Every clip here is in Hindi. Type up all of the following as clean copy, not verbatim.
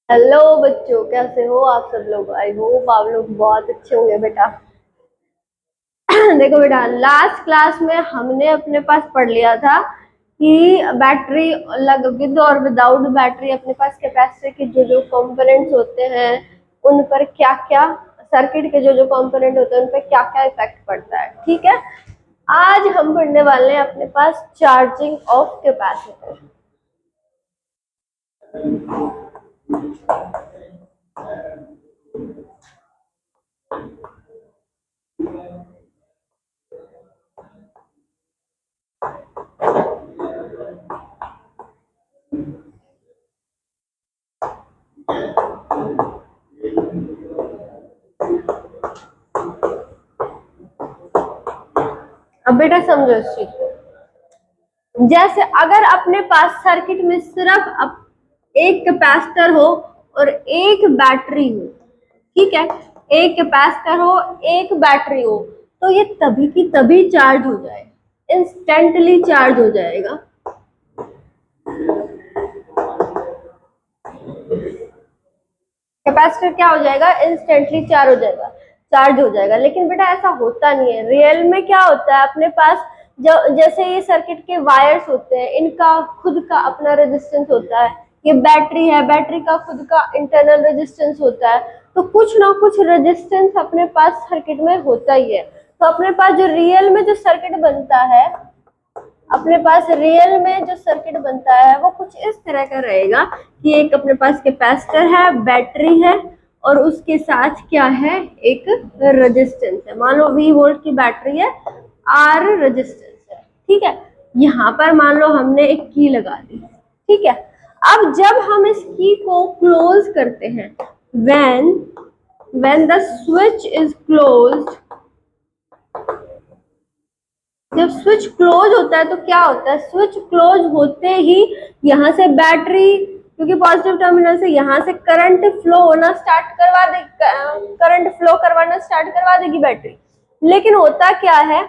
हेलो बच्चों, कैसे हो आप सब लोग। आई होप आप लोग बहुत अच्छे होंगे बेटा। देखो बेटा, लास्ट क्लास में हमने अपने पास पढ़ लिया था कि बैटरी लग विद और विदाउट बैटरी अपने पास कैपेसिटर के जो जो कंपोनेंट्स होते हैं उन पर क्या क्या, सर्किट के जो जो कंपोनेंट होते हैं उन पर क्या क्या इफेक्ट पड़ता है। ठीक है, आज हम पढ़ने वाले हैं अपने पास चार्जिंग ऑफ कैपेसिटर। अब बेटा समझो इस चीज को। जैसे अगर अपने पास सर्किट में सिर्फ एक कैपेसिटर हो और एक बैटरी हो, ठीक है, एक कैपेसिटर हो एक बैटरी हो, तो ये तभी की तभी चार्ज हो जाए, इंस्टेंटली चार्ज हो जाएगा। कैपेसिटर क्या हो जाएगा, इंस्टेंटली चार्ज हो जाएगा। लेकिन बेटा ऐसा होता नहीं है, रियल में क्या होता है अपने पास, जो जैसे ये सर्किट के वायर्स होते हैं इनका खुद का अपना रेजिस्टेंस होता है, ये बैटरी है, बैटरी का खुद का इंटरनल रेजिस्टेंस होता है, तो कुछ ना कुछ रेजिस्टेंस अपने पास सर्किट में होता ही है। तो अपने पास जो रियल में जो सर्किट बनता है, अपने पास रियल में जो सर्किट बनता है वो कुछ इस तरह का रहेगा कि एक अपने पास कैपेसिटर है, बैटरी है और उसके साथ क्या है, एक रेजिस्टेंस है। मान लो 20 वोल्ट की बैटरी है, आर रेजिस्टेंस है। ठीक है, यहाँ पर मान लो हमने एक की लगा दी। ठीक है, अब जब हम इस की को क्लोज करते हैं, when the switch is closed, जब स्विच क्लोज होता है तो क्या होता है, स्विच क्लोज होते ही यहाँ से बैटरी, क्योंकि पॉजिटिव टर्मिनल से यहाँ से करंट फ्लो होना स्टार्ट करवा दे, करंट फ्लो करवाना स्टार्ट करवा देगी बैटरी। लेकिन होता क्या है,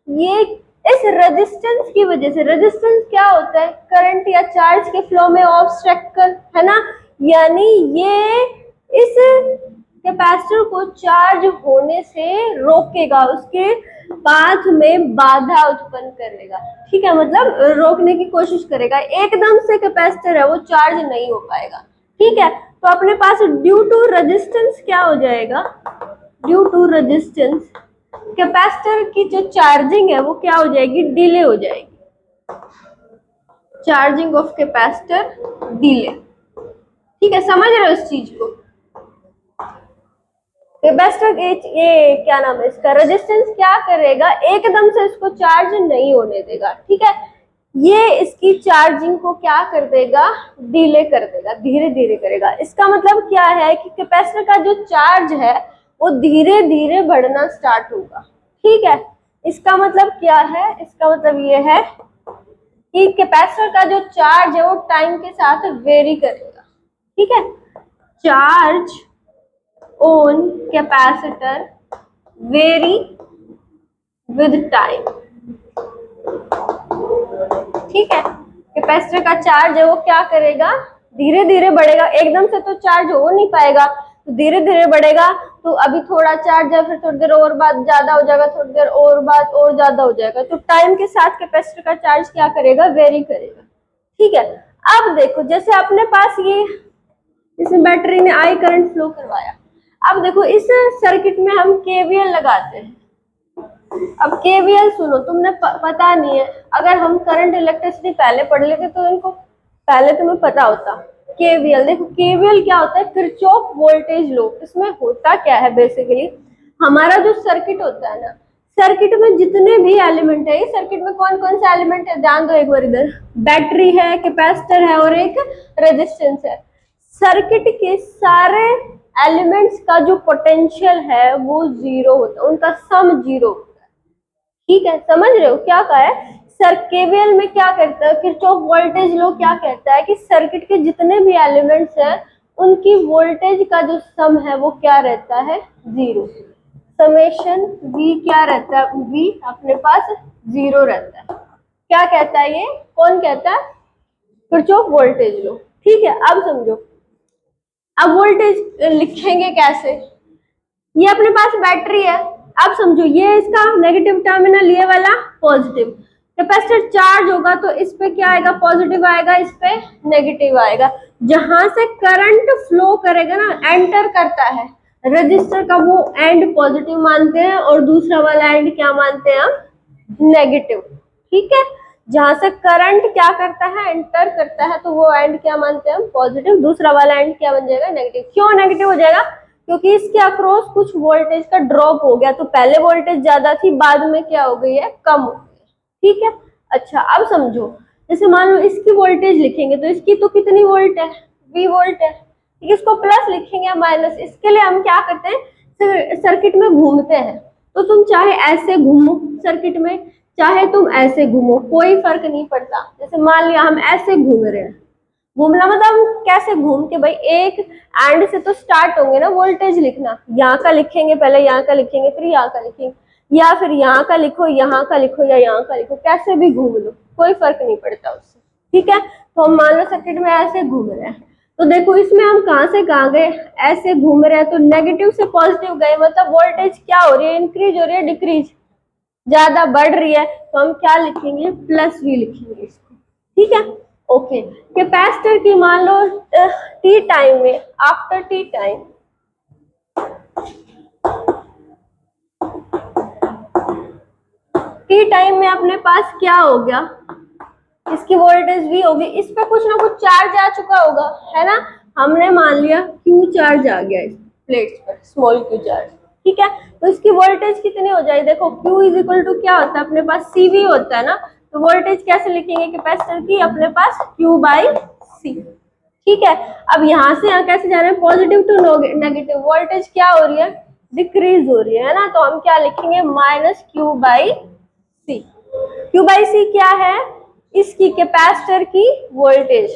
ये इस रेजिस्टेंस की वजह से, रेजिस्टेंस क्या होता है, करंट या चार्ज के फ्लो में ऑब्स्ट्रक्टर है ना, यानी ये इस कैपेसिटर को चार्ज होने से रोकेगा, उसके पाथ में बाधा उत्पन्न करेगा। ठीक है, मतलब रोकने की कोशिश करेगा, एकदम से कैपेसिटर है वो चार्ज नहीं हो पाएगा। ठीक है, तो अपने पास ड्यू टू रेजिस्टेंस क्या हो जाएगा, ड्यू टू रेजिस्टेंस कैपेसिटर की जो चार्जिंग है वो क्या हो जाएगी, डिले हो जाएगी। Charging of capacitor delay. ठीक है, समझ रहे हो इस चीज को। कैपेसिटर ये क्या नाम है इसका, रेजिस्टेंस क्या करेगा, एकदम से इसको चार्ज नहीं होने देगा। ठीक है, ये इसकी चार्जिंग को क्या कर देगा, डिले कर देगा, धीरे धीरे करेगा। इसका मतलब क्या है कि कैपेसिटर का जो चार्ज है वो धीरे धीरे बढ़ना स्टार्ट होगा। ठीक है, इसका मतलब क्या है, इसका मतलब ये है कि कैपेसिटर का जो चार्ज है वो टाइम के साथ वेरी करेगा। ठीक है, charge on capacitor very with time. ठीक है, कैपेसिटर का चार्ज है वो क्या करेगा, धीरे धीरे बढ़ेगा, एकदम से तो चार्ज हो नहीं पाएगा, तो धीरे धीरे बढ़ेगा। तो अभी थोड़ा चार्ज है, फिर थोड़ी देर और बाद ज्यादा हो जाएगा, थोड़ी देर और बाद और ज्यादा हो जाएगा। तो टाइम के साथ कैपेसिटर का चार्ज क्या करेगा, वेरी करेगा। ठीक है, अब देखो जैसे अपने पास ये, इसमें बैटरी ने आई करंट फ्लो करवाया। अब देखो इस सर्किट में हम केवीएल लगाते हैं। अब केवीएल सुनो, तुमने पता नहीं है, अगर हम करंट इलेक्ट्रिसिटी पहले पढ़ लेते तो इनको पहले तुम्हें पता होता। केवीएल देखो, केवीएल क्या होता है, किरचॉफ वोल्टेज लॉ। इसमें होता क्या है, बेसिकली हमारा जो सर्किट होता है ना, सर्किट में जितने भी एलिमेंट है, इस सर्किट में कौन कौन से एलिमेंट है, ध्यान दो एक बार इधर, बैटरी है, कैपेसिटर है और एक रेजिस्टेंस है। सर्किट के सारे एलिमेंट्स का जो पोटेंशियल है वो जीरो होता है, उनका सम जीरो होता है। ठीक है, समझ रहे हो क्या कहा है, सर केवीएल में क्या करता है, किरचॉफ वोल्टेज लॉ क्या कहता है कि सर्किट के जितने भी एलिमेंट्स हैं उनकी वोल्टेज का जो सम है वो क्या रहता है, जीरो। समेशन वी क्या रहता है, वी अपने पास जीरो रहता है। क्या कहता है ये, कौन कहता है, किरचॉफ वोल्टेज लॉ। ठीक है, अब समझो, अब वोल्टेज लिखेंगे कैसे, ये अपने पास बैटरी है, अब समझो ये इसका नेगेटिव टर्मिनल, ये वाला पॉजिटिव। कैपेसिटर चार्ज होगा तो इस पे क्या आएगा, पॉजिटिव आएगा, इस पे नेगेटिव आएगा। जहां से करंट फ्लो करेगा ना, एंटर करता है रजिस्टर का, वो एंड पॉजिटिव मानते हैं और दूसरा वाला एंड क्या मानते हैं हम, नेगेटिव। ठीक है, जहां से करंट क्या करता है, एंटर करता है, तो वो एंड क्या मानते हैं हम, पॉजिटिव। दूसरा वाला एंड क्या बन जाएगा, नेगेटिव। क्यों नेगेटिव हो जाएगा, क्योंकि इसके अक्रॉस कुछ वोल्टेज का ड्रॉप हो गया, तो पहले वोल्टेज ज्यादा थी, बाद में क्या हो गई है, कम हो गई। ठीक है, अच्छा अब समझो, जैसे मान लो इसकी वोल्टेज लिखेंगे तो इसकी तो कितनी वोल्ट है, V वोल्ट है, इसको प्लस लिखेंगे या माइनस। इसके लिए हम क्या करते हैं, सर्किट में घूमते हैं, तो तुम चाहे ऐसे घूमो सर्किट में, चाहे तुम ऐसे घूमो, कोई फर्क नहीं पड़ता। जैसे मान लिया हम ऐसे घूम रहे हैं, घूमना मतलब कैसे घूम के, भाई एक एंड से तो स्टार्ट होंगे ना वोल्टेज लिखना, यहाँ का लिखेंगे पहले, यहाँ का लिखेंगे फिर यहाँ का लिखेंगे, या फिर यहाँ का लिखो, यहाँ का लिखो, या यहाँ का लिखो, कैसे भी घूम लो, कोई फर्क नहीं पड़ता उससे। ठीक है, तो हम मान लो सर्किट में ऐसे घूम रहे हैं, तो देखो इसमें हम कहाँ से कहाँ गए, ऐसे घूम रहे हैं तो नेगेटिव से पॉजिटिव गए, मतलब वोल्टेज क्या हो रही है, इंक्रीज हो रही है, डिक्रीज, ज्यादा बढ़ रही है, तो हम क्या लिखेंगे, प्लस V लिखेंगे इसको। ठीक है, ओके। कैपेसिटर की मान लो टी टाइम में, after T time, T time में अपने पास क्या हो गया, इसकी वोल्टेज V होगी, इस पे कुछ ना कुछ चार्ज आ चुका होगा, है ना। हमने मान लिया Q चार्ज आ गया इस प्लेट्स पर, स्मॉल Q चार्ज। ठीक है, तो इसकी वोल्टेज कितनी हो जाएगी, देखो Q इज इक्वल टू क्या होता है, अपने पास CV होता है ना, तो वोल्टेज कैसे लिखेंगे कैपेसिटर की, अपने पास Q बाई C। ठीक है, अब यहाँ से यहाँ कैसे जाना है, पॉजिटिव टू नेगेटिव, वोल्टेज क्या हो रही है, डिक्रीज हो रही है ना, तो हम क्या लिखेंगे, minus Q by C। Q by C क्या है, इसकी कैपेसिटर की वोल्टेज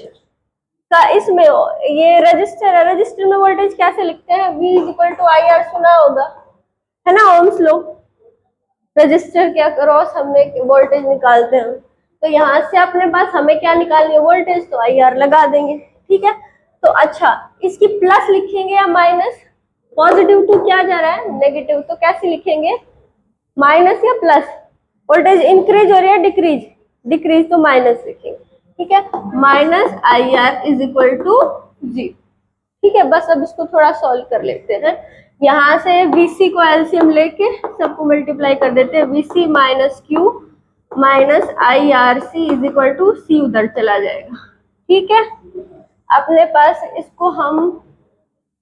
का, इसमें ये रजिस्टर है, रजिस्टर में वोल्टेज कैसे लिखते हैं, V is equal to IR, सुना होगा, है ना, ओम्स लॉ। रजिस्टर के अक्रॉस हमने वोल्टेज निकालते हैं, तो यहाँ से अपने पास हमें क्या निकालनी है, वोल्टेज, तो IR लगा देंगे। ठीक है, तो अच्छा इसकी प्लस लिखेंगे या माइनस, पॉजिटिव टू क्या जा रहा है, नेगेटिव, तो कैसे लिखेंगे, माइनस या प्लस, वोल्टेज इंक्रीज हो रही है, डिक्रीज, डिक्रीज तो माइनस लिखेंगे। ठीक है, minus IR is equal to 0। ठीक है, बस अब इसको थोड़ा सॉल्व कर लेते हैं, यहाँ से VC को एलसीएम लेके सबको मल्टीप्लाई कर देते हैं, VC minus Q minus IRC is equal to C, उधर चला जाएगा। ठीक है, अपने पास इसको हम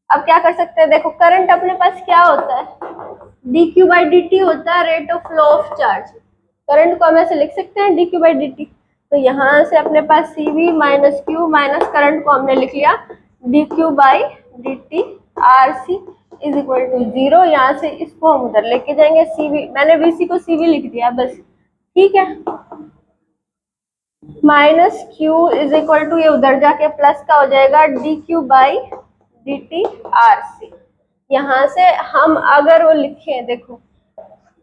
अब क्या कर सकते हैं, देखो करंट अपने पास क्या होता है, dq बाई dt होता है, rate of flow of charge. Current को हम ऐसे लिख सकते हैं dq बाई dt, तो यहाँ से अपने पास CV minus Q minus current को हमने लिख लिया dq by dt RC is equal to 0। यहाँ से इसको हम उधर लेके जाएंगे, CV मैंने VC को CV लिख दिया बस। ठीक है, minus Q is equal to, ये उधर जाके प्लस का हो जाएगा dq बाई dt RC। यहाँ से हम अगर वो लिखे, देखो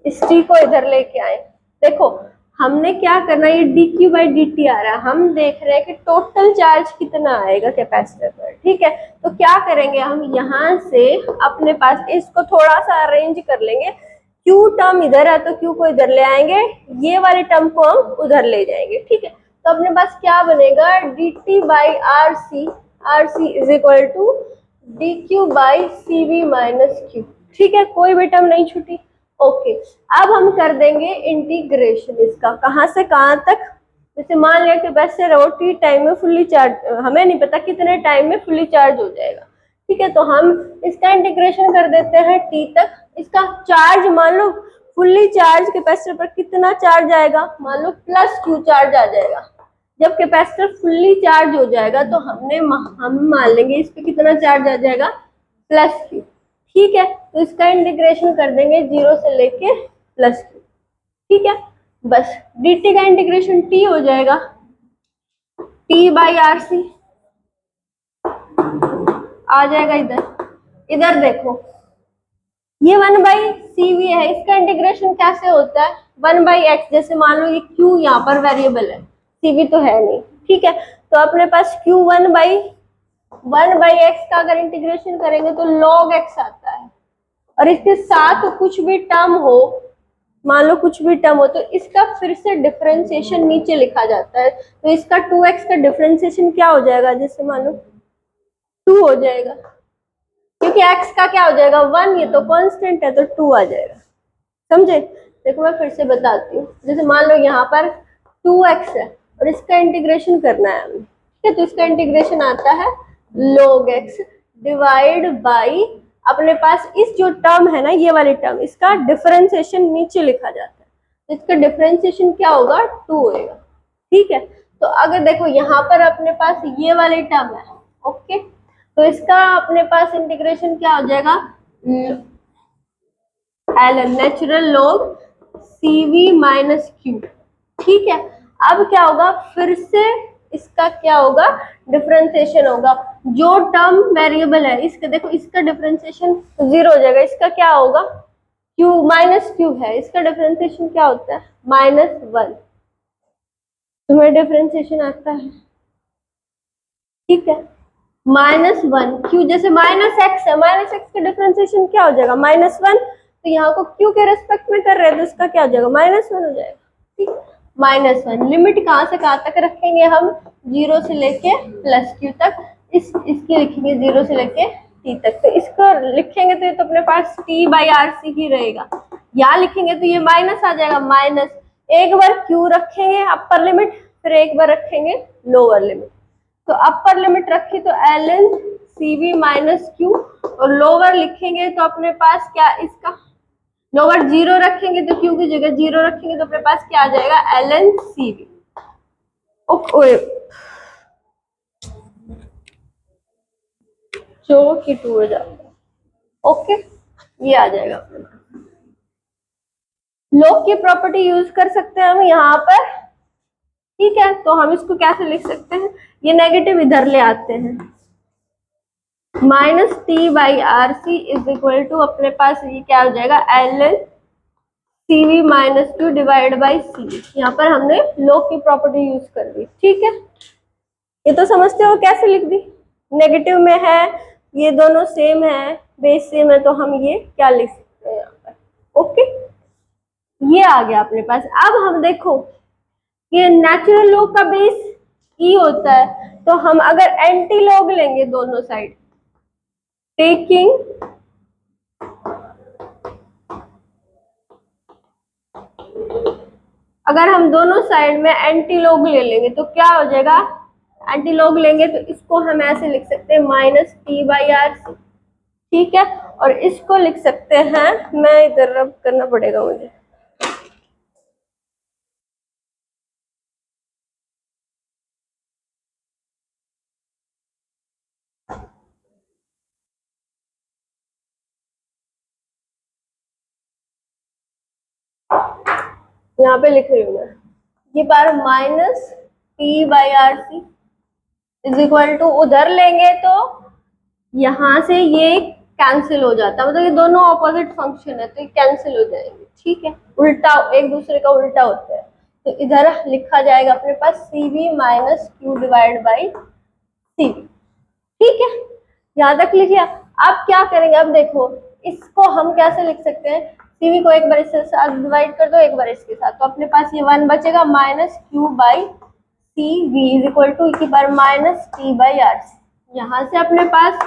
इस t को इधर लेके आए, देखो हमने क्या करना है, ये dq बाई dt आ रहा है, हम देख रहे हैं कि टोटल चार्ज कितना आएगा कैपेसिटर पर। ठीक है, तो क्या करेंगे हम, यहाँ से अपने पास इसको थोड़ा सा अरेंज कर लेंगे, q टर्म इधर है तो q को इधर ले आएंगे, ये वाले टर्म को हम उधर ले जाएंगे। ठीक है, तो अपने पास क्या बनेगा, dt by RC, RC is equal to dq by CV minus Q। ठीक है, कोई भी टर्म नहीं छूटी। ओके, अब हम कर देंगे इंटीग्रेशन इसका, कहाँ से कहाँ तक, जैसे मान लिया कैपेसिटर वो टी टाइम में फुल्ली चार्ज, हमें नहीं पता कितने टाइम में फुल्ली चार्ज हो जाएगा। ठीक है, तो हम इसका इंटीग्रेशन कर देते हैं टी तक। इसका चार्ज मान लो फुल्ली चार्ज कैपेसिटर पर कितना चार्ज आएगा, मान लो प्लस Q चार्ज आ जाएगा। जब कैपेसिटर फुल्ली चार्ज हो जाएगा तो हम मान लेंगे इस पे कितना चार्ज आ जाएगा, प्लस Q। ठीक है, तो इसका इंटीग्रेशन कर देंगे 0 से लेके प्लस Q। ठीक है, बस dt का इंटीग्रेशन t हो जाएगा, t बाई RC आ जाएगा इधर। इधर देखो ये 1 बाई CV है, इसका इंटीग्रेशन कैसे होता है, 1 बाई x, जैसे मान लो ये Q यहाँ पर वेरिएबल है, CV तो है नहीं। ठीक है, तो अपने पास Q 1 बाई 1/x का अगर इंटीग्रेशन करेंगे तो log x आता है, और इसके साथ कुछ भी टर्म हो, मान लो कुछ भी टर्म हो, तो इसका फिर से डिफरेंशिएशन नीचे लिखा जाता है। तो इसका 2x का डिफरेंशिएशन क्या हो जाएगा, जैसे मान लो 2 हो जाएगा, क्योंकि x का क्या हो जाएगा 1, ये तो कांस्टेंट है तो 2 आ जाएगा। समझे? देखो मैं फिर से बताती हूँ, जैसे मान लो यहाँ पर 2x है और इसका इंटीग्रेशन करना है हमें, ठीक है, तो इसका इंटीग्रेशन आता है log x डिवाइड बाई, अपने पास इस जो टर्म है ना, ये वाली टर्म, इसका डिफरेंशिएशन नीचे लिखा जाता है, तो इसका डिफरेंशिएशन क्या होगा 2 होगा। ठीक है, तो अगर देखो यहाँ पर अपने पास ये वाली टर्म है, ओके, तो इसका अपने पास इंटीग्रेशन क्या हो जाएगा, ln natural log cv minus Q. ठीक है, अब क्या होगा, फिर से इसका क्या होगा, डिफरेंशिएशन होगा, जो टर्म वेरिएबल है इसका, देखो इसका डिफरेंशिएशन 0 हो जाएगा, इसका क्या होगा, q माइनस क्यू है, इसका डिफरेंशिएशन क्या होता है -1। तुम्हें डिफरेंशिएशन आता है, ठीक है, -1 क्यू, जैसे -x है, -x का डिफरेंशिएशन क्या हो जाएगा -1, तो यहाँ को क्यू के रेस्पेक्ट में कर रहे हैं तो इसका क्या हो जाएगा -1 हो जाएगा। ठीक, -1 लिमिट कहाँ से कहाँ तक रखेंगे हम, 0 से लेके +q तक, इसकी लिखेंगे 0 से लेके t तक, तो इसको लिखेंगे तो ये तो अपने पास t/rc ही रहेगा, यहाँ लिखेंगे तो ये माइनस आ जाएगा, माइनस, एक बार q रखेंगे अपर लिमिट, फिर एक बार रखेंगे लोअर लिमिट, तो अपर लिमिट रखी तो ln cv माइनस क्यू, और लोअर लिखेंगे तो अपने पास क्या, इसका लोअर 0 रखेंगे तो क्यू की जगह 0 रखेंगे तो अपने पास क्या आ जाएगा ln cv। ओके, जो कि 2 हो जाता है, ओके, ये आ जाएगा अपने पास। log की प्रॉपर्टी यूज कर सकते हैं हम यहाँ पर, ठीक है, तो हम इसको कैसे लिख सकते हैं, ये नेगेटिव इधर ले आते हैं, -t/rc इज इक्वल टू, अपने पास ये क्या हो जाएगा ln cv minus Q divide by C, यहाँ पर हमने log की प्रॉपर्टी यूज कर दी। ठीक है, ये तो समझते हो कैसे लिख दी, नेगेटिव में है, ये दोनों सेम है, बेस सेम है, तो हम ये क्या लिख सकते हैं यहाँ पर, ओके, ये आ गया अपने पास। अब हम देखो, ये नेचुरल लॉग का बेस ई होता है, तो हम अगर एंटी लॉग लेंगे दोनों साइड, टेकिंग अगर हम दोनों साइड में एंटी लॉग ले लेंगे तो क्या हो जाएगा, एंटी लॉग लेंगे तो इसको हम ऐसे लिख सकते हैं -t/rc। ठीक है, और इसको लिख सकते हैं, मैं इधर रब करना पड़ेगा मुझे, यहाँ पे लिख रही हूँ मैं, ये बार -t/rc इज इक्वल टू, उधर लेंगे तो यहाँ से ये कैंसिल हो जाता है, मतलब ये दोनों ऑपोजिट फंक्शन है तो ये कैंसिल हो जाएंगे। ठीक है, उल्टा, एक दूसरे का उल्टा होता है, तो इधर लिखा जाएगा अपने पास cv minus Q divide by cv। ठीक है, यहाँ तक लिखिए। अब क्या करेंगे, अब देखो इसको हम कैसे लिख सकते हैं, cv को एक बार इसके साथ डिवाइड कर दो, एक बार इसके साथ, तो अपने पास ये 1 बचेगा, -q by cv is equal to की बार -t/rc। यहाँ से अपने पास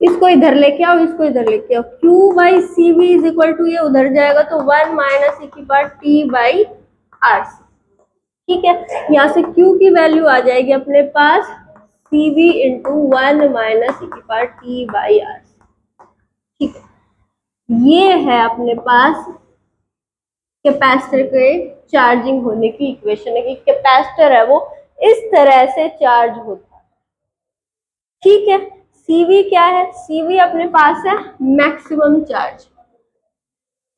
इसको इधर लेके आओ, इसको इधर लेके आओ, q by cv is equal to, ये उधर जाएगा तो 1 माइनस की बार t/rc। ठीक है, यहाँ से q की वैल्यू आ जाएगी अपने पास cv इंटू 1 माइनस की बार t/rc। ठीक है, ये है अपने पास कैपेसिटर के चार्जिंग होने की इक्वेशन है कि कैपेसिटर है वो इस तरह से चार्ज होता है। ठीक है, CV क्या है, CV अपने पास है मैक्सिमम चार्ज।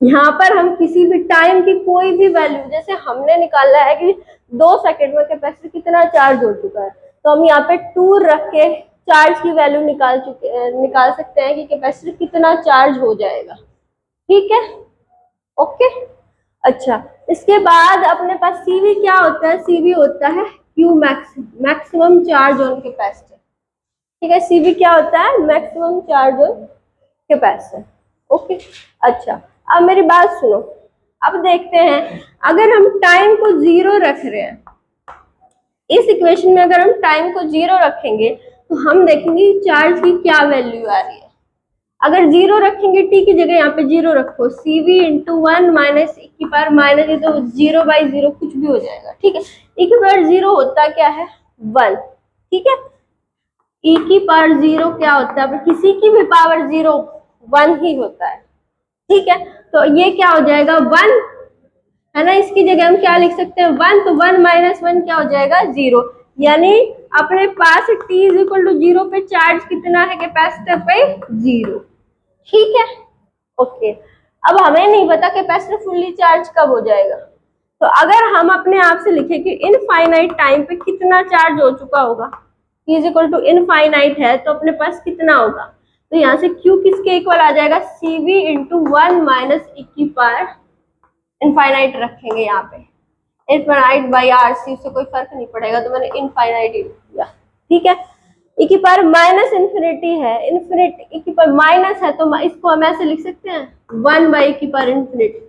यहाँ पर हम किसी भी टाइम की कोई भी वैल्यू, जैसे हमने निकाला है कि 2 सेकंड में कैपेसिटर कितना चार्ज हो चुका है, तो हम यहाँ पे 2 रख के चार्ज की वैल्यू निकाल सकते हैं कि कैपेसिटर कितना चार्ज हो जाएगा। ठीक है, ओके, अच्छा, इसके बाद अपने पास CV क्या होता है, CV होता है Q maximum charge on capacitor. ठीक है, सीवी क्या होता है, maximum charge on capacitor. Okay, अच्छा अब मेरी बात सुनो, अब देखते हैं अगर हम टाइम को 0 रख रहे हैं, इस इक्वेशन में अगर हम टाइम को 0 रखेंगे तो हम देखेंगे चार्ज की क्या वैल्यू आ रही है। अगर 0 रखेंगे, टी की जगह यहाँ पे 0 रखो, सीवी इंटू 1 माइनस ई की पावर माइनस, ये तो 0/0 कुछ भी हो जाएगा। ठीक है, ई की पावर 0 होता क्या है, 1। ठीक है, ई की पावर 0 क्या होता है, किसी की भी पावर 0 1 ही होता है। ठीक है, तो ये क्या हो जाएगा 1 है ना, इसकी जगह हम क्या लिख सकते हैं 1, तो 1 माइनस 1 क्या हो जाएगा 0। यानी अपने पास t इज इक्वल टू 0 पे चार्ज कितना है कैपेसिटर पे, 0। ठीक है, ओके। अब हमें नहीं पता कैपेसिटर फुल्ली चार्ज कब हो जाएगा, तो अगर हम अपने आप से लिखें कि इनफाइनाइट टाइम पे कितना चार्ज हो चुका होगा, t is equal to infinite है तो अपने पास कितना होगा, तो यहाँ से q किसके इक्वल आ जाएगा, cv इंटू 1 माइनस ई की पावर इनफाइनाइट रखेंगे यहाँ पे, इनफाइनाइट बाई आरसी से कोई फर्क नहीं पड़ेगा, तो मैंने इनफाइनाइट लिया। ठीक है, ई की पावर माइनस इन्फिनिटी है, इन्फिनिटी ई की पावर माइनस है तो इसको हम ऐसे लिख सकते हैं 1 की पावर इन्फिनिटी,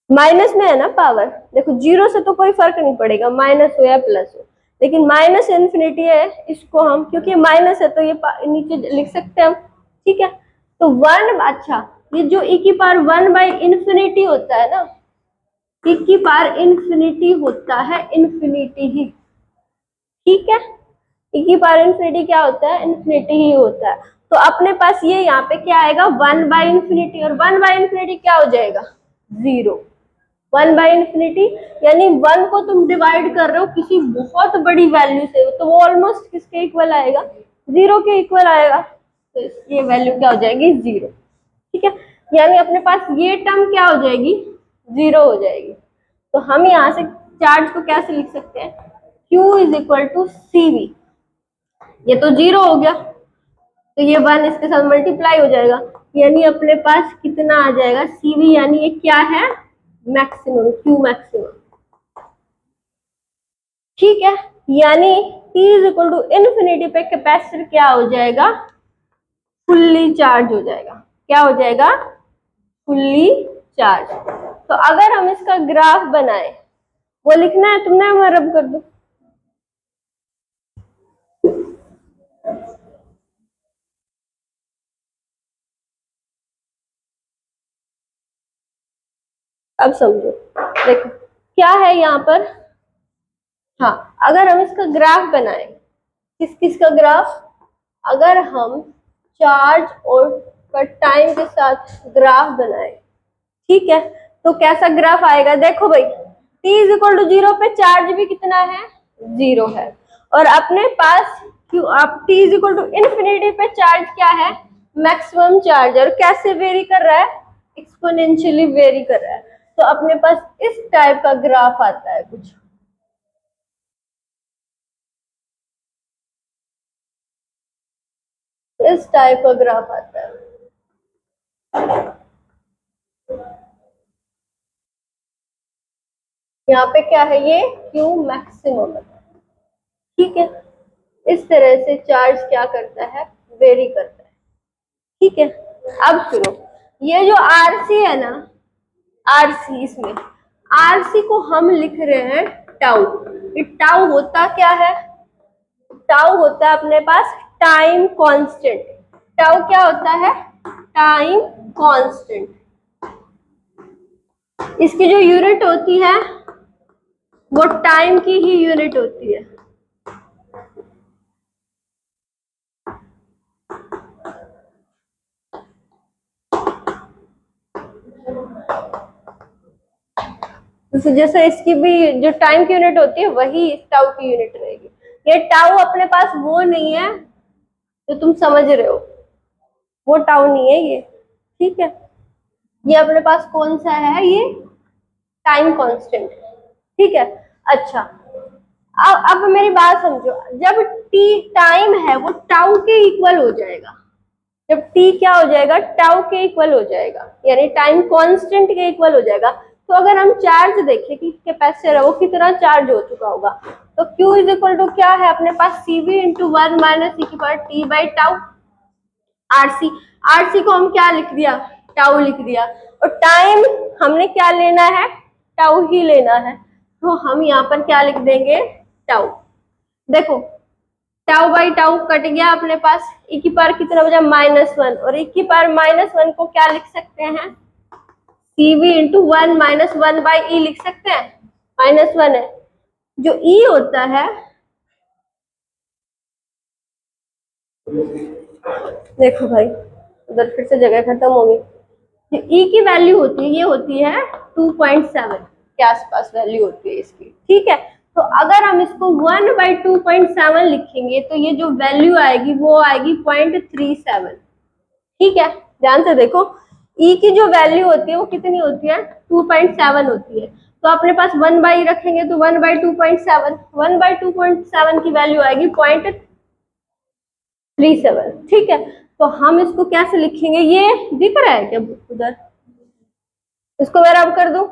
माइनस में है ना पावर, देखो 0 से तो कोई फर्क नहीं पड़ेगा, माइनस हो या प्लस हो, लेकिन माइनस इन्फिनिटी है, इसको हम क्योंकि माइनस है तो ये नीचे लिख सकते हैं हम। ठीक है, तो 1, अच्छा ये जो ई की पावर 1/इन्फिनिटी होता है ना, ई की पावर इन्फिनिटी होता है इन्फिनिटी ही। ठीक है, ई की पावर इन्फिनिटी क्या होता है, इन्फिनिटी ही होता है, तो अपने पास ये यहाँ पे क्या आएगा 1/इन्फिनिटी, और 1/इन्फिनिटी क्या हो जाएगा 0। 1/इन्फिनिटी यानी 1 को तुम डिवाइड कर रहे हो किसी बहुत बड़ी वैल्यू से, तो वो ऑलमोस्ट किसके इक्वल आएगा, 0 के इक्वल आएगा, तो ये वैल्यू क्या हो जाएगी 0। ठीक है, यानी अपने पास ये टर्म क्या हो जाएगी 0 हो जाएगी, तो हम यहाँ से चार्ज को कैसे लिख सकते हैं, Q is equal to CV, ये तो 0 हो गया तो ये 1 इसके साथ मल्टीप्लाई हो जाएगा, यानी अपने पास कितना आ जाएगा CV, यानी ये क्या है मैक्सिमम, Q मैक्सिमम। ठीक है, यानी T is equal to infinity पे कैपेसिटर क्या हो जाएगा, फुल्ली चार्ज हो जाएगा, क्या हो जाएगा फुल्ली चार्ज। तो अगर हम इसका ग्राफ बनाए, वो लिखना है तुमने, मैं रब कर दू, अब समझो, देखो क्या है यहाँ पर, हाँ अगर हम इसका ग्राफ बनाए, किस किस का ग्राफ, अगर हम चार्ज और टाइम के साथ ग्राफ बनाए, ठीक है, तो कैसा ग्राफ आएगा, देखो भाई t इज इक्वल टू 0 पे चार्ज भी कितना है 0 है, और अपने पास क्यों आप t is equal to infinity पे चार्ज क्या है मैक्सिमम चार्ज, और कैसे वेरी कर रहा है, एक्सपोनेंशियली वेरी कर रहा है, तो अपने पास इस टाइप का ग्राफ आता है कुछ, इस टाइप का ग्राफ आता है। यहाँ पे क्या है, ये Q मैक्सिमम है। ठीक है, इस तरह से चार्ज क्या करता है, वेरी करता है। ठीक है, अब सुनो, ये जो आरसी है ना, आरसी, इसमें आरसी को हम लिख रहे हैं टाउ, ये टाउ होता क्या है, टाउ होता है अपने पास टाइम कांस्टेंट, टाउ क्या होता है टाइम कांस्टेंट, इसकी जो यूनिट होती है वो टाइम की ही यूनिट होती है। तो जैसे इसकी भी जो टाइम की यूनिट होती है वही इस टाउ की यूनिट रहेगी, ये टाउ अपने पास वो नहीं है जो तुम समझ रहे हो, वो टाउ नहीं है ये। ठीक है, ये अपने पास कौन सा है, ये टाइम कांस्टेंट। ठीक है, अच्छा अब मेरी बात समझो, जब टी टाइम है वो टाउ के इक्वल हो जाएगा, जब टी क्या हो जाएगा टाउ के इक्वल हो जाएगा, यानी टाइम कांस्टेंट के इक्वल हो जाएगा, तो अगर हम चार्ज देखें कि कैपेसिटर है वो कितना चार्ज हो चुका होगा, तो Q इज इक्वल टू क्या है अपने पास CV इंटू 1 माइनस ई की power T by tau RC। RC को हम क्या लिख दिया, टाउ लिख दिया, और टाइम हमने क्या लेना है, टाउ ही लेना है, तो हम यहाँ पर क्या लिख देंगे, टाउ। देखो टाउ बाई टाउ कट गया अपने पास, ई की पावर कितना बचा -1, और ई की पावर -1 को क्या लिख सकते हैं, CV इंटू 1 माइनस 1 बाई ई लिख सकते हैं, -1 है जो ई होता है। देखो भाई उधर फिर से जगह खत्म हो गई। जो ई की वैल्यू होती है ये होती है 2.7 के आसपास वैल्यू होती है इसकी, ठीक है। तो अगर हम इसको 1/2.7 लिखेंगे तो ये जो वैल्यू आएगी वो आएगी 0.37, ठीक है। ध्यान से देखो ई की जो वैल्यू होती है वो कितनी होती है, 2.7 होती है, तो अपने पास 1 बाई रखेंगे तो 1/2.7, 1/2.7 की वैल्यू आएगी 0.37, ठीक है। तो हम इसको कैसे लिखेंगे, ये दिख रहा है क्या उधर, इसको मैं रब कर दूं,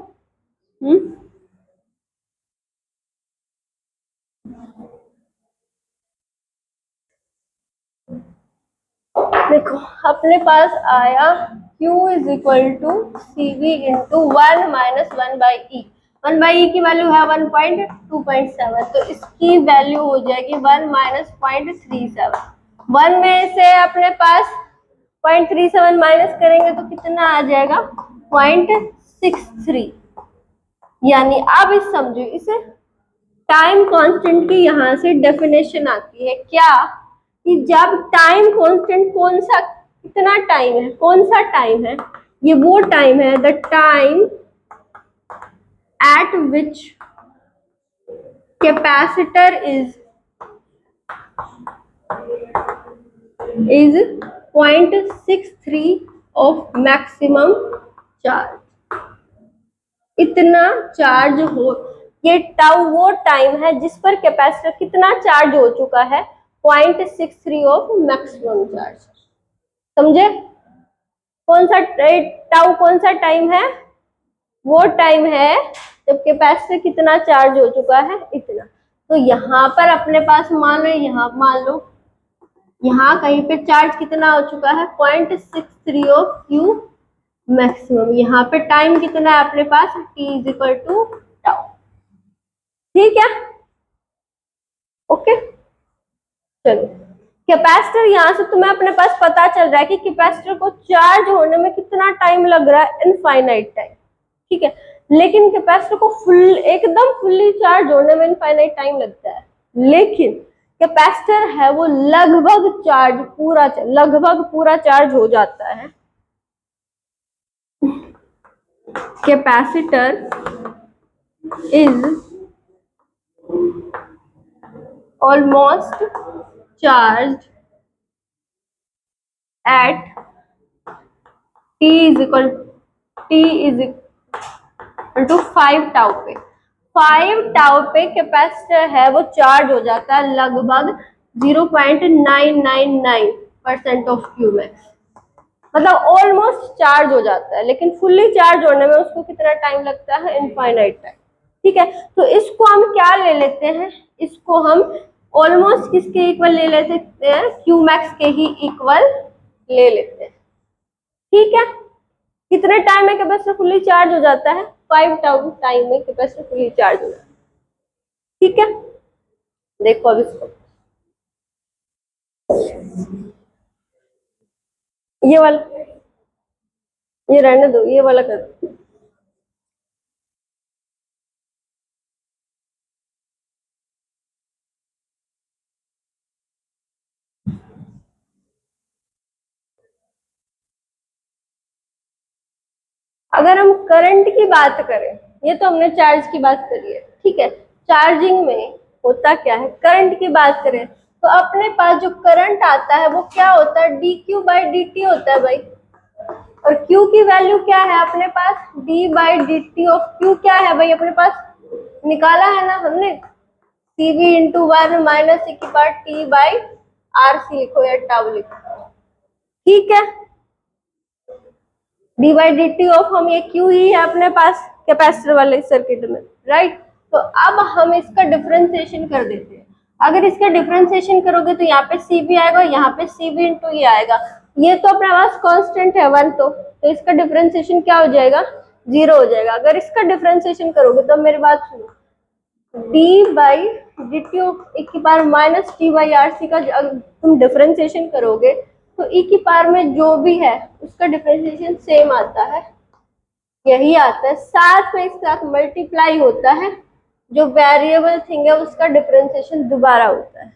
देखो अपने पास आया Q is equal to CV into 1 minus 1 by E, 1 by E की वैल्यू है 1.2.7, तो इसकी वैल्यू हो जाएगी 1 माइनस 0.37। 1 में से अपने पास 0.37 माइनस करेंगे तो कितना आ जाएगा 0.63, यानी अब इस समझो इसे टाइम कांस्टेंट की यहाँ से डेफिनेशन आती है क्या, कि जब टाइम कांस्टेंट कौन सा, कितना टाइम है, कौन सा टाइम है, ये वो टाइम है the time eight which capacitor is 0.63 of maximum charge. इतना चार्ज हो, ये टाउ वो टाइम है जिस पर कैपेसिटर कितना चार्ज हो चुका है, 0.63 ऑफ मैक्सिमम चार्ज। समझे, कौन सा टाउ कौन सा टाइम है, वो टाइम है जब कैपेसिटर कितना चार्ज हो चुका है, इतना। तो यहाँ पर अपने पास मान लो, यहाँ मान लो यहाँ कहीं पे चार्ज कितना हो चुका है 0.63 ऑफ Q मैक्सिमम, यहाँ पे टाइम कितना है अपने पास T is equal to tau, ठीक है, ओके। चलो कैपेसिटर, यहाँ से तुम्हें अपने पास पता चल रहा है कि कैपेसिटर को चार्ज होने में कितना टाइम लग रहा है, इनफाइनाइट टाइम, ठीक है। लेकिन कैपेसिटर को फुल एकदम फुल्ली चार्ज होने में इनफाइनाइट टाइम लगता है, लेकिन कैपेसिटर है वो लगभग पूरा चार्ज हो जाता है। Capacitor is almost charge at T is equal to 5 tau पे। 5 टाउ पे कैपेसिटर है वो चार्ज हो जाता है लगभग 0.999% ऑफ Q मैक्स, मतलब ऑलमोस्ट चार्ज हो जाता है, लेकिन फुल्ली चार्ज होने में उसको कितना टाइम लगता है, इनफाइनाइट टाइम, ठीक है। तो इसको हम क्या ले लेते हैं, इसको हम ऑलमोस्ट किसके इक्वल ले लेते हैं, Q मैक्स के ही इक्वल ले लेते हैं, ठीक है। कितने टाइम में कैपेसिटर फुल्ली चार्ज हो जाता है, 5 टाइम में कैपेसिटर फुल्ली चार्ज हो जाता है, ठीक है। देखो अब इसको, ये वाला, ये रहने दो, ये वाला कर दो। अगर हम करंट की बात करें, ये तो हमने चार्ज की बात करी है, ठीक है। चार्जिंग में होता क्या है, करंट की बात करें तो अपने पास जो करंट आता है वो क्या होता है, dQ/dt होता है भाई, और Q की वैल्यू क्या है अपने पास, d/dt ऑफ Q क्या है भाई अपने पास, निकाला है ना हमने, CV इंटू 1 माइनस ई की पावर T बाई RC लिखो या टाउ लिखो, ठीक है। d/dt ऑफ हम ये Q ही है अपने पास, कैपेसिटर वाले सर्किट में, राइट। तो अब हम इसका डिफरेंशिएशन कर देते हैं। अगर इसका डिफरेंशिएशन करोगे तो यहाँ पे सी भी आएगा, यहाँ पे सी भी इंटू ये आएगा। ये तो अपने पास कांस्टेंट है 1, तो इसका डिफरेंशिएशन क्या हो जाएगा, 0 हो जाएगा। अगर इसका डिफरेंशिएशन करोगे तो मेरी बात सुनो, d by D T E की power minus T by R C का तुम डिफरेंशिएशन करोगे तो ई की पावर में जो भी है उसका डिफरेंशिएशन सेम आता है, यही आता है। साथ में इसके साथ मल्टीप्लाई होता है, जो वेरिएबल थिंग है उसका डिफरेंशिएशन दोबारा होता है।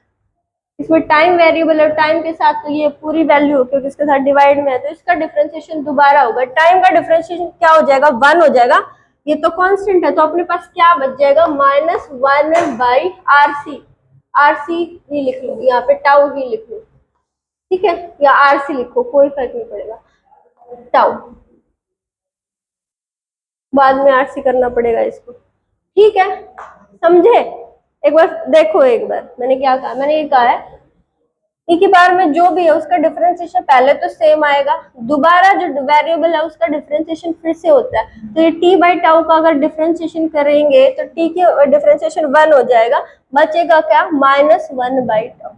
इसमें टाइम वेरिएबल और टाइम के साथ तो ये पूरी वैल्यू क्योंकि इसके साथ डिवाइड में है तो इसका डिफरेंशिएशन दोबारा होगा। टाइम का डिफरेंशिएशन क्या हो जाएगा, 1 हो जाएगा। ये तो कांस्टेंट है तो अपने पास क्या बच जाएगा, -1 by R C. R C ही लिख लो, यहाँ पे टाउ ही लिख लो, ठीक है, या आर सी लिखो, कोई फर्क नहीं पड़ेगा। टाउ बाद में आर सी करना पड़ेगा इसको, ठीक है, समझे। एक बार देखो, एक बार मैंने क्या कहा, मैंने ये कहा है ई की पावर में जो भी है उसका डिफरेंशिएशन पहले तो सेम आएगा, दोबारा जो वेरिएबल है उसका डिफरेंशिएशन फिर से होता है। तो ये टी बाई टाउ का अगर डिफरेंशिएशन करेंगे तो टी की डिफरेंशिएशन 1 हो जाएगा, बचेगा क्या, -1 बाई टाउ।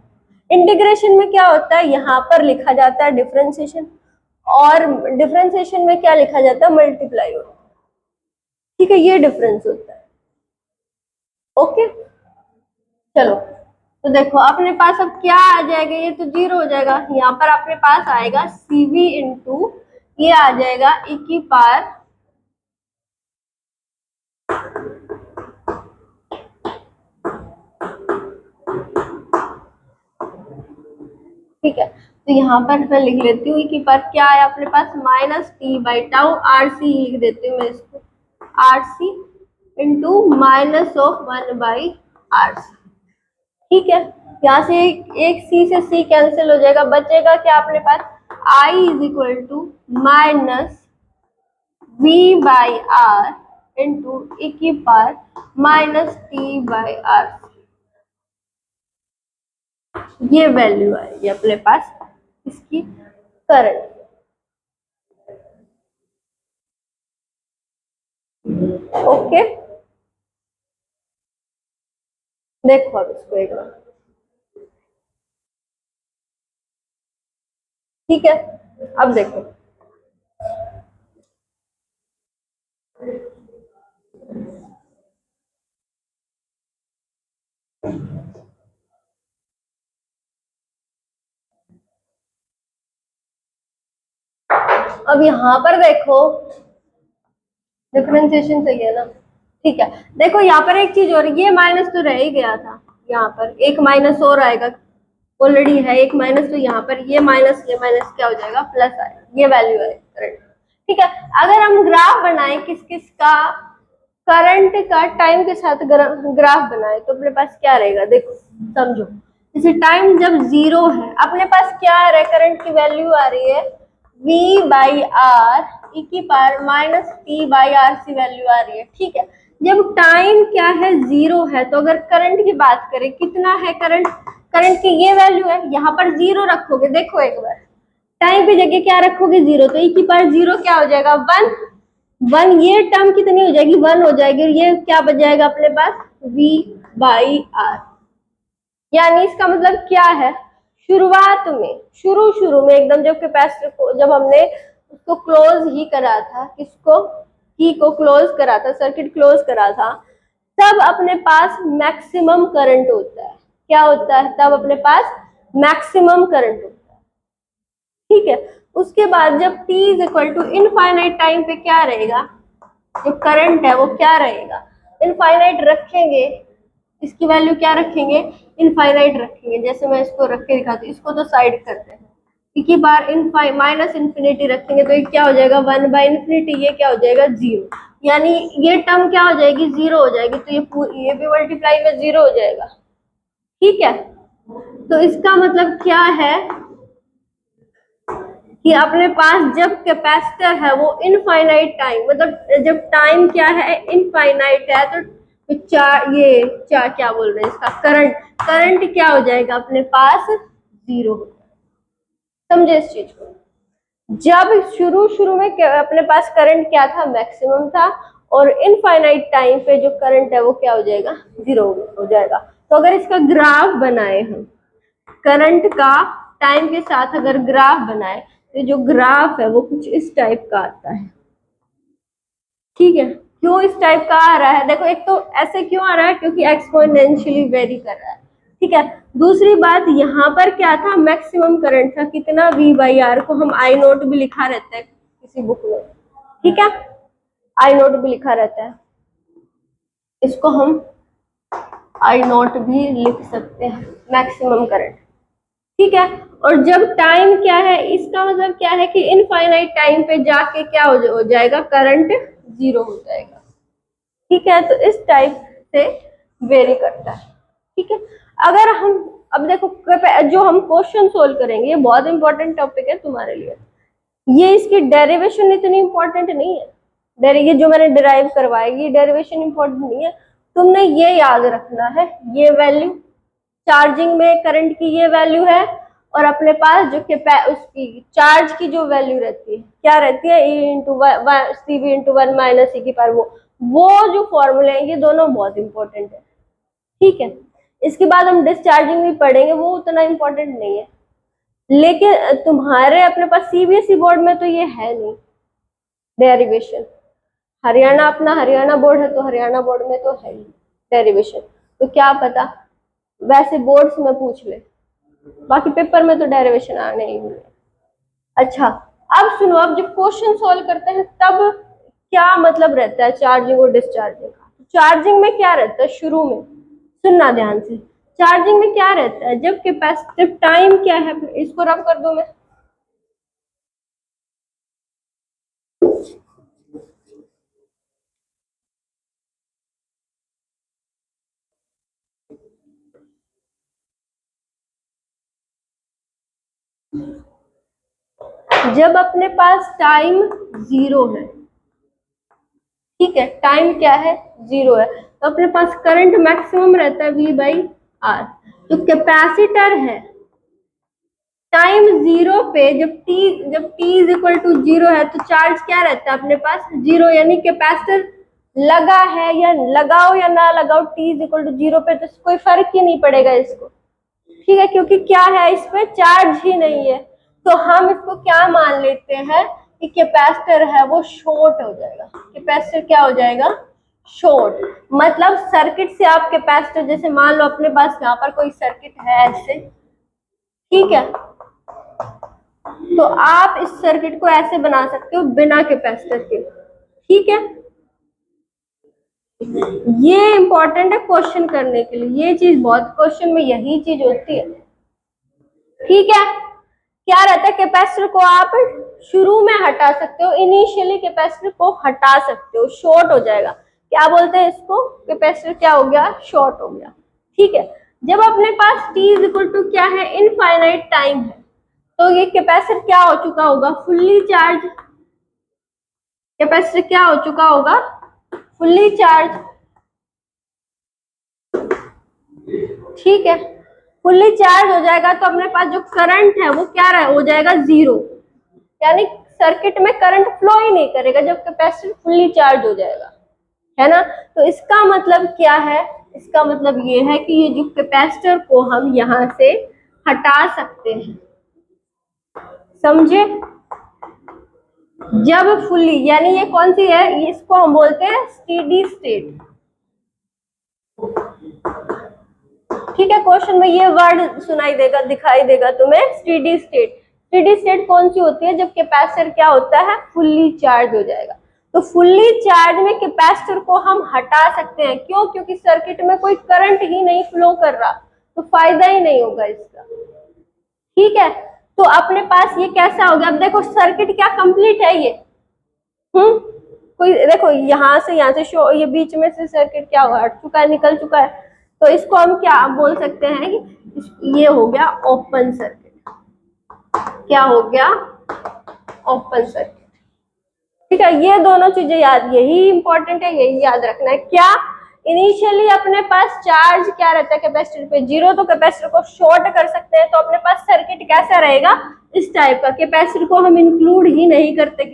इंटीग्रेशन में क्या होता है, यहाँ पर लिखा जाता है डिफरेंशिएशन, और डिफरेंशिएशन में क्या लिखा जाता है, मल्टीप्लाई होता है, ठीक है, ये डिफरेंस होता है। ओके, चलो तो देखो अपने पास अब क्या आ जाएगा, ये तो 0 हो जाएगा। यहाँ पर अपने पास आएगा CV इंटू ये आ जाएगा ई की पावर ठीक है। तो यहाँ पर मैं लिख लेती हूँ ई की पावर क्या है अपने पास, -t बाई टाउ, RC लिख देती हूँ मैं इसको, RC इंटू -1 बाई RC, ठीक है। यहाँ से एक सी से सी कैंसिल हो जाएगा, बचेगा क्या अपने पास, I is equal to minus V by R into E की पावर -t बाई आर, ये वैल्यू आएगी अपने पास इसकी करंट। ओके, देखो अब इसको एक बार, ठीक है। अब देखो अब यहाँ पर देखो डिफरेंशिएशन सही है ना, ठीक है। देखो यहाँ पर एक चीज और, ये माइनस तो रह ही गया था, यहाँ पर एक माइनस और आएगा, ऑलरेडी है एक माइनस, तो यहाँ पर ये माइनस क्या हो जाएगा, प्लस आएगा, ये वैल्यू है करंट, ठीक है। अगर हम ग्राफ बनाए किस किस का, करंट का टाइम के साथ ग्राफ बनाए तो अपने पास क्या रहेगा, देखो समझो। जैसे टाइम जब 0 है अपने पास क्या आ रहा है, करंट की वैल्यू आ रही है V बाई आर ई की power -t by R C value आ रही है, ठीक है। जब टाइम क्या है 0 है तो अगर करंट की बात करें कितना है करंट, करंट की ये वैल्यू है, यहाँ पर 0 रखोगे, देखो एक बार टाइम की जगह क्या रखोगे 0, तो ई की पावर 0 क्या हो जाएगा 1, ये टर्म कितनी हो जाएगी 1 हो जाएगी, ये क्या बच जाएगा अपने पास V बाई आर। यानी इसका मतलब क्या है, शुरुआत में शुरू में एकदम जब कैपेसिटर को जब हमने उसको क्लोज ही करा था, किसको, की को क्लोज करा था, सर्किट क्लोज करा था, तब अपने पास मैक्सिमम करंट होता है। क्या होता है, तब अपने पास मैक्सिमम करंट होता है, ठीक है। उसके बाद जब t is equal to infinite time पे क्या रहेगा, जो करंट है वो क्या रहेगा, इनफाइनाइट रखेंगे, इसकी वैल्यू क्या रखेंगे, इनफाइनाइट रखेंगे। जैसे मैं इसको रख के दिखाती हूँ, इसको तो साइड करते हैं, एक ही बार माइनस इन्फिनिटी रखेंगे तो ये क्या हो जाएगा 1 बाई इन्फिनिटी, ये क्या हो जाएगा 0, यानी ये टर्म क्या हो जाएगी 0 हो जाएगी, तो ये भी मल्टीप्लाई में 0 हो जाएगा, ठीक है। तो इसका मतलब क्या है कि अपने पास जब कैपेसिटर है वो इनफाइनाइट टाइम, मतलब जब टाइम क्या है इनफाइनाइट है तो क्या बोल रहे हैं इसका, करंट क्या हो जाएगा अपने पास 0। समझे इस चीज को, जब शुरू में अपने पास करंट क्या था, मैक्सिमम था, और इनफाइनाइट टाइम पे जो करंट है वो क्या हो जाएगा, जीरो हो जाएगा। तो अगर इसका ग्राफ बनाए हम, करंट का टाइम के साथ अगर ग्राफ बनाए तो जो ग्राफ है वो कुछ इस टाइप का आता है। ठीक है, क्यों इस टाइप का आ रहा है, देखो एक तो ऐसे क्यों आ रहा है, क्योंकि एक्सपोनेंशियली वेरी कर रहा है। ठीक है, दूसरी बात यहाँ पर क्या था, मैक्सिमम करंट था, कितना V/R को हम I नोट भी लिखा रहता है किसी बुक में। ठीक है, I नोट भी लिखा रहता है, इसको हम I नोट भी लिख सकते हैं, मैक्सिमम करंट। ठीक है, और जब टाइम क्या है, इसका मतलब क्या है कि इनफाइनाइट टाइम पे जाके क्या हो जाएगा, करंट जीरो हो जाएगा। ठीक है, तो इस टाइप से वेरी करता है। ठीक है, अगर हम अब देखो जो हम क्वेश्चन सोल्व करेंगे, ये बहुत इंपॉर्टेंट टॉपिक है तुम्हारे लिए। ये इसकी डेरिवेशन इतनी इंपॉर्टेंट नहीं है, ये जो मैंने डिराइव करवाएगी डेरिवेशन इंपॉर्टेंट नहीं है, तुमने ये याद रखना है, ये वैल्यू चार्जिंग में करंट की ये वैल्यू है, और अपने पास जो उसकी चार्ज की जो वैल्यू रहती है, क्या रहती है, E/CV/1 वो जो फॉर्मूले हैं, ये दोनों बहुत इंपॉर्टेंट है। ठीक है, इसके बाद हम डिस्चार्जिंग भी पढ़ेंगे, वो उतना इंपॉर्टेंट नहीं है, लेकिन तुम्हारे अपने पास CBSE बोर्ड में तो ये है नहीं डेरिवेशन। हरियाणा अपना हरियाणा बोर्ड है, तो हरियाणा बोर्ड में तो है ही डेरिवेशन, तो क्या पता वैसे बोर्ड्स में पूछ ले, बाकी पेपर में तो डेरिवेशन आने ही नहीं। अच्छा, अब सुनो, अब जब क्वेश्चन सॉल्व करते हैं तब क्या मतलब रहता है चार्जिंग और डिस्चार्जिंग का। चार्जिंग में क्या रहता है, शुरू में सुनना ध्यान से, चार्जिंग में क्या रहता है, जब कैपेसिटिव टाइम क्या है, इसको रब कर दो मैं, जब अपने पास टाइम जीरो है, ठीक है, टाइम क्या है, जीरो है, तो अपने पास करंट मैक्सिमम रहता है V/R। जो कैपेसिटर है, टाइम जीरो पे जब t is equal to zero है, तो चार्ज क्या रहता है अपने पास, जीरो, यानी कैपेसिटर लगा है या लगाओ या ना लगाओ, t is equal to zero पे, तो कोई फर्क ही नहीं पड़ेगा इसको। ठीक है, क्योंकि क्या है, इस पे चार्ज ही नहीं है, तो हम इसको क्या मान लेते हैं कि कैपेसिटर है वो शॉर्ट हो जाएगा। कैपेसिटर क्या हो जाएगा, शॉर्ट, मतलब सर्किट से आप कैपेसिटर, जैसे मान लो अपने पास यहाँ पर कोई सर्किट है ऐसे, ठीक है, तो आप इस सर्किट को ऐसे बना सकते हो बिना कैपेसिटर के। ठीक है, ये इंपॉर्टेंट है क्वेश्चन करने के लिए, ये चीज बहुत क्वेश्चन में यही चीज होती है। ठीक है, क्या रहता है, कैपेसिटर को आप शुरू में हटा सकते हो, इनिशियली कैपेसिटर को हटा सकते हो, शॉर्ट हो जाएगा, क्या बोलते हैं इसको, कैपेसिटर क्या हो गया, शॉर्ट हो गया। ठीक है, जब अपने पास t इज इक्वल टू क्या है, इनफाइनाइट टाइम है, तो ये कैपेसिटर क्या हो चुका होगा, फुल्ली चार्ज, कैपेसिटर क्या हो चुका होगा, फुल्ली चार्ज। ठीक है, फुल्ली चार्ज हो जाएगा, तो अपने पास जो करंट है वो क्या हो जाएगा, जीरो, यानी सर्किट में करंट फ्लो ही नहीं करेगा जब कैपेसिटर फुल्ली चार्ज हो जाएगा, है ना। तो इसका मतलब क्या है, इसका मतलब ये है कि ये जो कैपेसिटर को हम यहां से हटा सकते हैं, समझे, जब फुल्ली, यानी ये कौन सी है, इसको हम बोलते हैं स्टेडी स्टेट। ठीक है, क्वेश्चन में ये वर्ड सुनाई देगा, दिखाई देगा तुम्हें, स्टेडी स्टेट। स्टेडी स्टेट कौन सी होती है, जब कैपेसिटर क्या होता है, फुल्ली चार्ज हो जाएगा। तो फुल्ली चार्ज में कैपेसिटर को हम हटा सकते हैं, क्यों, क्योंकि सर्किट में कोई करंट ही नहीं फ्लो कर रहा, तो फायदा ही नहीं होगा इसका। ठीक है, तो अपने पास ये कैसा हो गया, अब देखो सर्किट क्या कंप्लीट है ये, कोई देखो यहाँ से शो, ये बीच में से सर्किट क्या हुआ, हट चुका है, निकल चुका है, तो इसको हम क्या बोल सकते हैं कि ये हो गया ओपन सर्किट। क्या हो गया, ओपन सर्किट। ठीक है, ये दोनों चीजें याद, यही इंपॉर्टेंट है, यही याद रखना है। क्या, इनिशियली अपने पास चार्ज क्या रहता है कैपेसिटर पे, जीरो, तो कैपेसिटर को शॉर्ट कर सकते हैं, तो अपने पास सर्किट कैसा रहेगा, इस टाइप का, कैपेसिटर को हम इंक्लूड ही नहीं करते,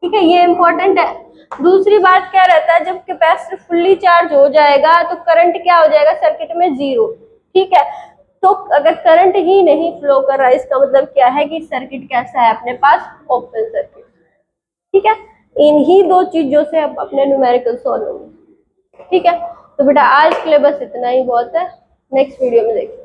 ठीक है, ये इंपॉर्टेंट है। दूसरी बात क्या रहता है, जब कैपेसिटर फुल्ली चार्ज हो जाएगा तो करंट क्या हो जाएगा सर्किट में, जीरो। ठीक है, तो अगर करंट ही नहीं फ्लो कर रहा है, इसका मतलब क्या है कि सर्किट कैसा है अपने पास, ओपन सर्किट। ठीक है, इन्हीं दो चीजों से आप अपने न्यूमेरिकल सॉल्व होंगे। ठीक है, तो बेटा आज के लिए बस इतना ही बहुत है, नेक्स्ट वीडियो में देखिए।